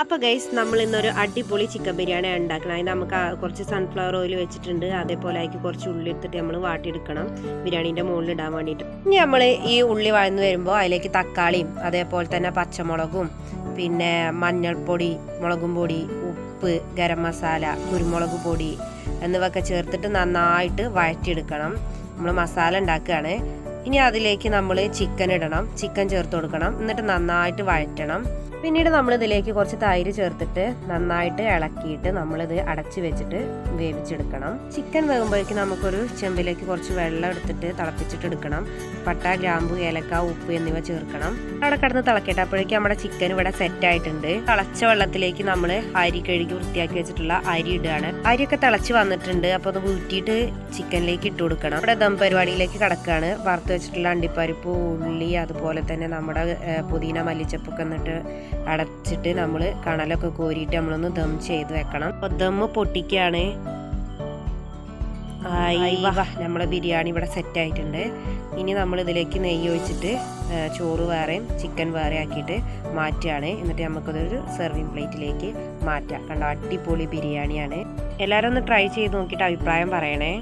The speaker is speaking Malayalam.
അപ്പോൾ ഗൈസ് നമ്മൾ ഇന്നൊരു അടിപൊളി ചിക്കൻ ബിരിയാണി ഉണ്ടാക്കണം. അതിന് നമുക്ക് കുറച്ച് സൺഫ്ലവർ ഓയിൽ വെച്ചിട്ടുണ്ട്. അതേപോലെ അതിലേക്ക് കുറച്ച് ഉള്ളി എടുത്തിട്ട് നമ്മൾ വാട്ടിയെടുക്കണം ബിരിയാണീൻ്റെ മുകളിൽ ഇടാൻ വേണ്ടിയിട്ട്. ഇനി നമ്മൾ ഈ ഉള്ളി വഴന്ന് വരുമ്പോൾ അതിലേക്ക് തക്കാളിയും അതേപോലെ തന്നെ പച്ചമുളകും പിന്നെ മഞ്ഞൾപ്പൊടി, മുളകും പൊടി, ഉപ്പ്, ഗരം മസാല, കുരുമുളക് പൊടി എന്നിവയൊക്കെ ചേർത്തിട്ട് നന്നായിട്ട് വഴറ്റിയെടുക്കണം. നമ്മൾ മസാല ഉണ്ടാക്കുകയാണ്. ഇനി അതിലേക്ക് നമ്മൾ ചിക്കൻ ഇടണം, ചിക്കൻ ചേർത്ത് കൊടുക്കണം, എന്നിട്ട് നന്നായിട്ട് വഴറ്റണം. പിന്നീട് നമ്മൾ ഇതിലേക്ക് കുറച്ച് തൈര് ചേർത്തിട്ട് നന്നായിട്ട് ഇളക്കിയിട്ട് നമ്മളിത് അടച്ചു വെച്ചിട്ട് വേവിച്ചെടുക്കണം. ചിക്കൻ വേകുമ്പോഴേക്കും നമുക്കൊരു ചെമ്പിലേക്ക് കുറച്ച് വെള്ളം എടുത്തിട്ട് തിളപ്പിച്ചിട്ട് എടുക്കണം. പട്ട, ഗ്രാമ്പു, ഏലക്ക, ഉപ്പ് എന്നിവ ചേർക്കണം. അവിടെ കിടന്ന് തിളക്കട്ടെ. അപ്പോഴേക്കും നമ്മുടെ ചിക്കൻ ഇവിടെ സെറ്റ് ആയിട്ടുണ്ട്. തിളച്ച വെള്ളത്തിലേക്ക് നമ്മൾ അരി കഴുകി വൃത്തിയാക്കി വെച്ചിട്ടുള്ള അരി ഇടുകയാണ്. അരിയൊക്കെ തിളച്ച് വന്നിട്ടുണ്ട്. അപ്പോൾ അത് ഊറ്റിയിട്ട് ചിക്കനിലേക്ക് ഇട്ട് കൊടുക്കണം. ഇവിടെ ദം പരിപാടിയിലേക്ക് കിടക്കുകയാണ്. വറുത്ത് വെച്ചിട്ടുള്ള അണ്ടിപ്പരിപ്പ്, ഉള്ളി, അതുപോലെ തന്നെ നമ്മുടെ പുതിന, മല്ലിച്ചപ്പൊക്കെ എന്നിട്ട് അടച്ചിട്ട് നമ്മൾ കണലൊക്കെ കോരിയിട്ട് നമ്മളൊന്ന് ദം ചെയ്ത് വെക്കണം. ദം പൊട്ടിക്കുകയാണ്. നമ്മളെ ബിരിയാണി ഇവിടെ സെറ്റ് ആയിട്ടുണ്ട്. ഇനി നമ്മൾ ഇതിലേക്ക് നെയ്യ് ഒഴിച്ചിട്ട് ചോറ് വേറെയും ചിക്കൻ വേറെ ആക്കിയിട്ട് മാറ്റുകയാണ്. എന്നിട്ട് നമുക്കതൊരു സെർവിങ് പ്ലേറ്റിലേക്ക് മാറ്റാം. കണ്ടോ, അടിപൊളി ബിരിയാണിയാണ്. എല്ലാവരും ഒന്ന് ട്രൈ ചെയ്ത് നോക്കിയിട്ട് അഭിപ്രായം പറയണേ.